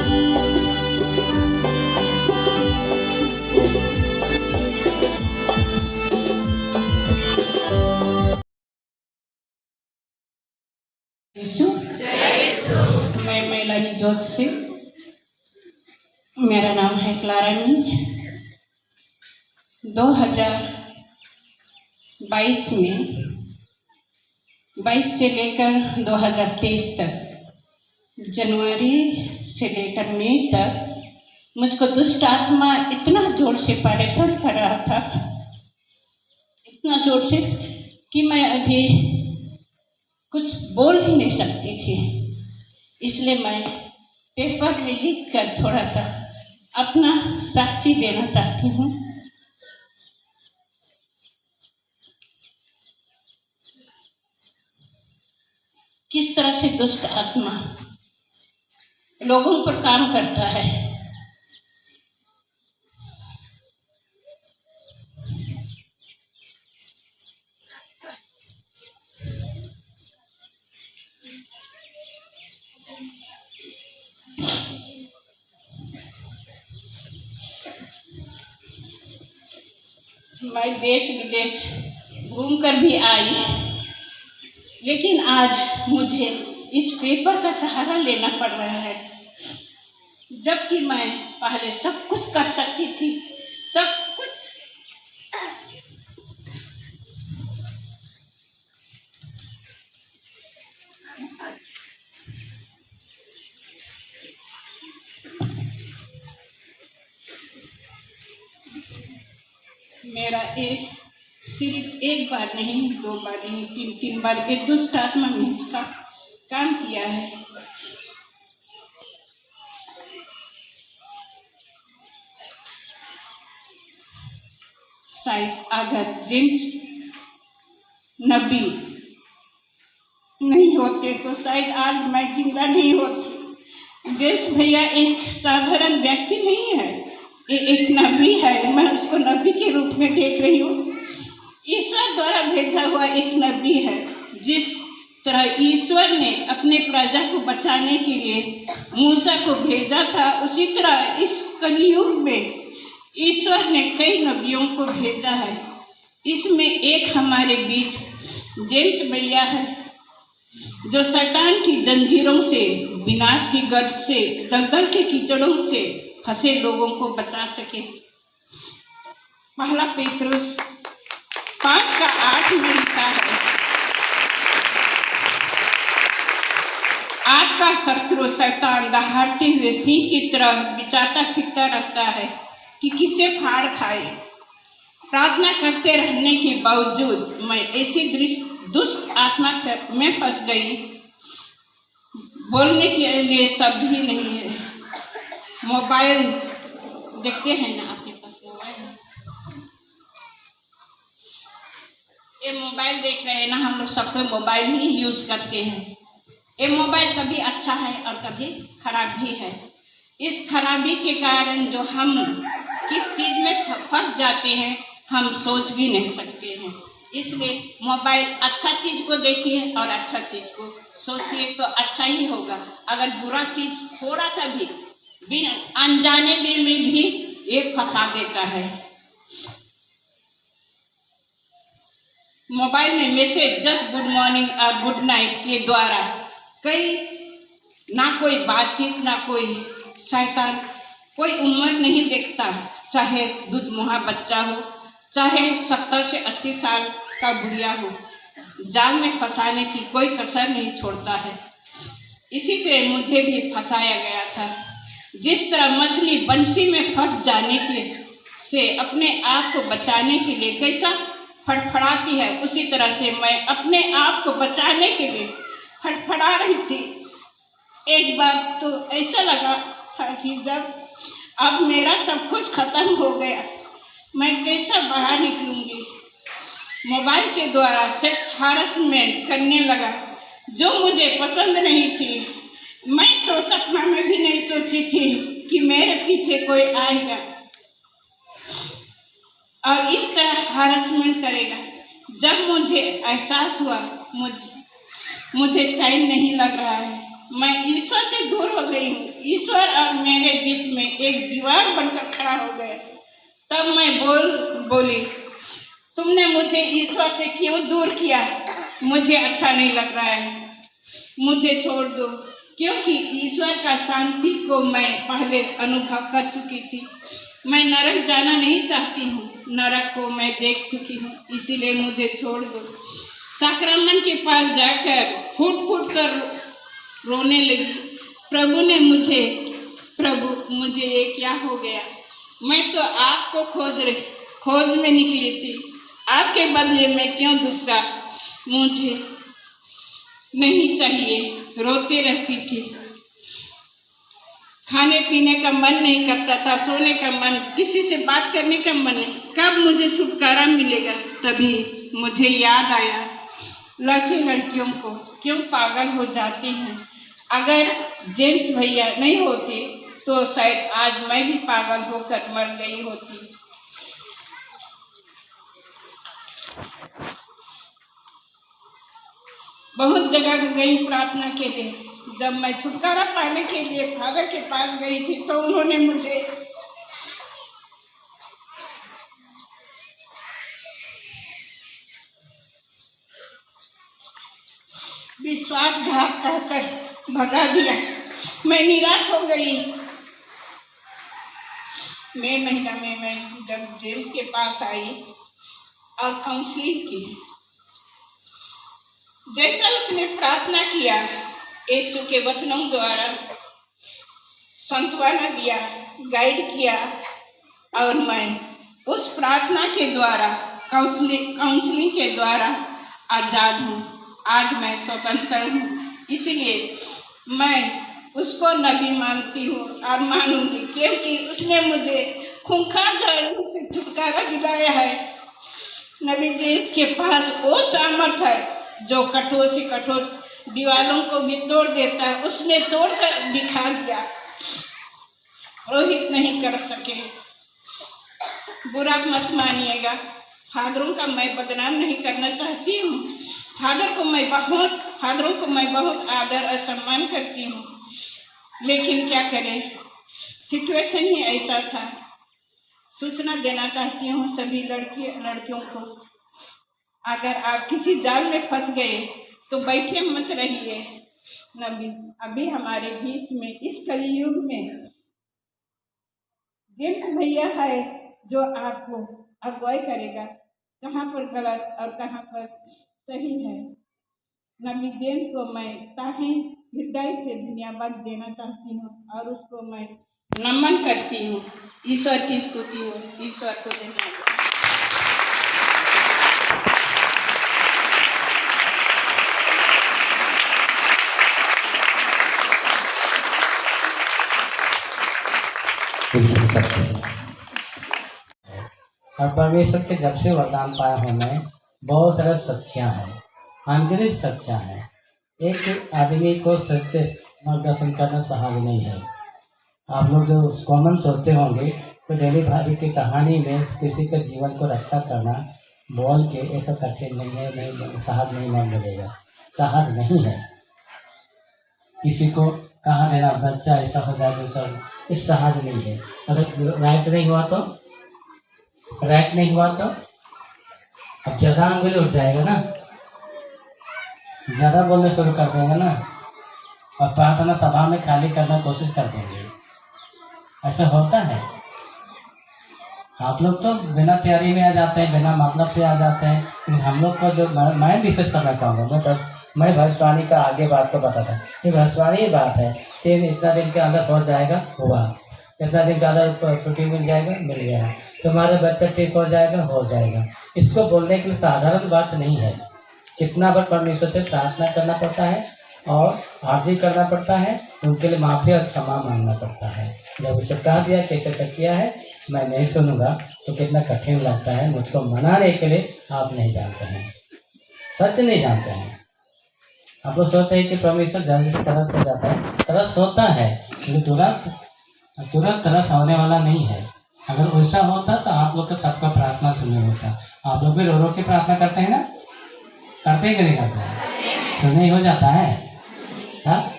मैं मेलानी जोत से, मेरा नाम है क्लारा मीज। 2022 में 22 से लेकर 2023 तक, जनवरी से लेकर मई तक मुझको दुष्ट आत्मा इतना जोर से परेशान कर रहा था, इतना जोर से कि मैं अभी कुछ बोल ही नहीं सकती थी। इसलिए मैं पेपर में लिख कर थोड़ा सा अपना साक्षी देना चाहती हूँ। किस तरह से दुष्ट आत्मा लोगों पर काम करता है। मैं देश विदेश घूमकर भी आई, लेकिन आज मुझे इस पेपर का सहारा लेना पड़ रहा है, जबकि मैं पहले सब कुछ कर सकती थी, सब कुछ। मेरा सिर्फ एक बार नहीं, 2 बार नहीं, 3 बार एक दुष्ट आत्मा मेरे साथ काम किया है। शायद अगर जेम्स नबी नहीं होते तो शायद आज मैं जिंदा नहीं होती। जेम्स भैया एक साधारण व्यक्ति नहीं है, ये एक नबी है। मैं उसको नबी के रूप में देख रही हूँ। ईश्वर द्वारा भेजा हुआ एक नबी है। जिस तरह ईश्वर ने अपने प्रजा को बचाने के लिए मूसा को भेजा था, उसी तरह इस कलयुग में ईश्वर ने कई नबियों को भेजा है। इसमें एक हमारे बीच जेम्स भैया है, जो शैतान की जंजीरों से, विनाश की गर्द से, दलदल के कीचड़ों से फंसे लोगों को बचा सके। पहला पेतरुस 5:8 में लिखा है, आपका शत्रु शैतान दहाड़ते हुए सिंह की तरह बिचाता फिरता रहता है कि किसे फाड़ खाए। प्रार्थना करते रहने के बावजूद मैं ऐसी दुष्ट आत्मा में फंस गई, बोलने के लिए शब्द ही नहीं है। मोबाइल देखते हैं ना, आपके पास मोबाइल है? ये मोबाइल देख रहे हैं ना, हम लोग सब तो मोबाइल ही यूज़ करते हैं। ये मोबाइल कभी अच्छा है और कभी खराब भी है। इस खराबी के कारण जो हम किस चीज़ में फंस जाते हैं, हम सोच भी नहीं सकते हैं। इसलिए मोबाइल अच्छा चीज़ को देखिए और अच्छा चीज़ को सोचिए तो अच्छा ही होगा। अगर बुरा चीज़ थोड़ा सा भी बिना अनजाने में भी ये फंसा देता है। मोबाइल में मैसेज जस्ट गुड मॉर्निंग और गुड नाइट के द्वारा कई ना कोई बातचीत, ना कोई शैतान कोई उम्र नहीं देखता, चाहे दूध मुहा बच्चा हो, चाहे 70 से 80 साल का बुढ़िया हो, जाल में फंसाने की कोई कसर नहीं छोड़ता है। इसी तरह मुझे भी फंसाया गया था। जिस तरह मछली बंसी में फंस जाने के से अपने आप को बचाने के लिए कैसा फड़फड़ाती है, उसी तरह से मैं अपने आप को बचाने के लिए फड़फड़ा रही थी। एक बार तो ऐसा लगा था कि जब अब मेरा सब कुछ खत्म हो गया, मैं कैसा बाहर निकलूंगी। मोबाइल के द्वारा सेक्स हैरेसमेंट करने लगा, जो मुझे पसंद नहीं थी। मैं तो सपना में भी नहीं सोची थी कि मेरे पीछे कोई आएगा और इस तरह हैरेसमेंट करेगा। जब मुझे एहसास हुआ मुझे चैन नहीं लग रहा है, मैं ईश्वर से दूर हो गई हूँ। ईश्वर और एक दीवार बनकर खड़ा हो गया। तब मैं बोली, तुमने मुझे ईश्वर से क्यों दूर किया? मुझे अच्छा नहीं लग रहा है, मुझे छोड़ दो। क्योंकि ईश्वर का शांति को मैं पहले अनुभव कर चुकी थी। मैं नरक जाना नहीं चाहती हूँ, नरक को मैं देख चुकी हूँ, इसीलिए मुझे छोड़ दो। सक्रमण के पास जाकर फूट फूट कर रोने लगी। प्रभु मुझे ये क्या हो गया? मैं तो आपको खोज में निकली थी, आपके बदले में क्यों दूसरा? मुझे नहीं चाहिए। रोती रहती थी, खाने पीने का मन नहीं करता था, सोने का मन, किसी से बात करने का मन नहीं। कब मुझे छुटकारा मिलेगा? तभी मुझे याद आया, लड़के लड़कियों को क्यों पागल हो जाते हैं। अगर जेम्स भैया नहीं होते तो शायद आज मैं भी पागल होकर मर गई होती। बहुत जगह गई प्रार्थना के लिए। जब मैं छुटकारा पाने के लिए फादर के पास गई थी तो उन्होंने मुझे विश्वासघात कहकर भगा दिया। मैं निराश हो गई। मई महीना में मैं जब जेम्स के पास आई और काउंसलिंग की, जैसा उसने प्रार्थना किया, यीशु के वचनों द्वारा सांत्वना दिया, गाइड किया, और मैं उस प्रार्थना के द्वारा, काउंसलिंग के द्वारा आज़ाद हूँ। आज मैं स्वतंत्र हूँ। इसलिए मैं उसको नबी मानती हूँ और मानूंगी, क्योंकि उसने मुझे खूंखार जानवरों से छुटकारा दिलाया है। नबी जेम्स के पास वो सामर्थ है जो कठोर से कठोर दीवारों को भी तोड़ देता है। उसने तोड़ कर दिखा दिया। रोहित नहीं कर सके। बुरा मत मानिएगा, फादरों का मैं बदनाम नहीं करना चाहती हूँ। फादरों को मैं बहुत आदर और सम्मान करती हूँ, लेकिन क्या करें, सिचुएशन ही ऐसा था। सूचना देना चाहती हूँ सभी लड़कियों को, अगर आप किसी जाल में फंस गए तो बैठे मत रहिए। नबी अभी हमारे बीच में इस कलयुग में जेम्स भैया है जो आपको अगुवाई करेगा, कहाँ पर गलत और कहाँ पर सही है। नबी जेम्स को मैं ताहे हृदय से धन्यवाद देना चाहती हूँ और उसको मैं नमन करती हूँ। ईश्वर की स्तुति हो, ईश्वर को धन्यवाद। और परमेश्वर के जब से वरदान पाए होने बहुत सारे सच्चियाँ हैं, अनगिनत सच्चियाँ हैं। एक आदमी को सच से मार्गदर्शन करना सहज नहीं है। आप लोग जो कॉमन सोचते होंगे तो डेली भाभी की कहानी में किसी के जीवन को रक्षा करना बोल के ऐसा कठिन नहीं है, नहीं सहज नहीं मान मिलेगा, सहज नहीं है। किसी को कहाँ देना बच्चा ऐसा हो जाए तो सब इस सहज नहीं है। अगर राइट नहीं हुआ तो अब ज़्यादा अंगुली उठ जाएगा ना, ज़्यादा बोलने शुरू कर देंगे ना, और प्रार्थना सभा में खाली करना कोशिश कर देंगे। ऐसा होता है। आप लोग तो बिना तैयारी में आ जाते हैं, बिना मतलब से आ जाते हैं, लेकिन हम लोग को जो मैं विशेष करना चाहूँगा, मैं भविष्यवाणी का आगे बात को बताता हूँ। ये भविष्यवाणी बात है, इतना दिन के अंदर हो जाएगा, हुआ। इतना दिन के अंदर छुट्टी मिल जाएगा, मिल गया। तुम्हारे बच्चा ठीक हो जाएगा, हो जाएगा। इसको बोलने के लिए साधारण बात नहीं है। कितना बार परमेश्वर से प्रार्थना करना पड़ता है और आरजी करना पड़ता है, उनके लिए माफ़ी और क्षमा मांगना पड़ता है। जब उसे कह दिया कैसे किया है, मैं नहीं सुनूंगा, तो कितना कठिन लगता है। मुझको मनाने के लिए आप नहीं जानते हैं, सच नहीं जानते हैं। आप लोग सोचते हैं कि परमेश्वर जल्दी से तरस हो जाता है, तरस होता है, लेकिन तुरंत तरस होने वाला नहीं है। अगर वैसा होता तो आप लोग का सबका प्रार्थना सुने होता। आप लोग भी रो रो के प्रार्थना करते हैं ना, करते ही कि नहीं करते हैं? सुने ही हो जाता है, हाँ?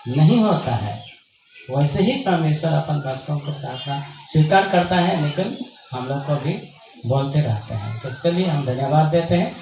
नहीं होता है। वैसे ही परमेश्वर अपन भक्तों को प्रार्थना स्वीकार करता है, लेकिन हम लोग को भी बोलते रहते हैं। तो चलिए हम धन्यवाद देते हैं।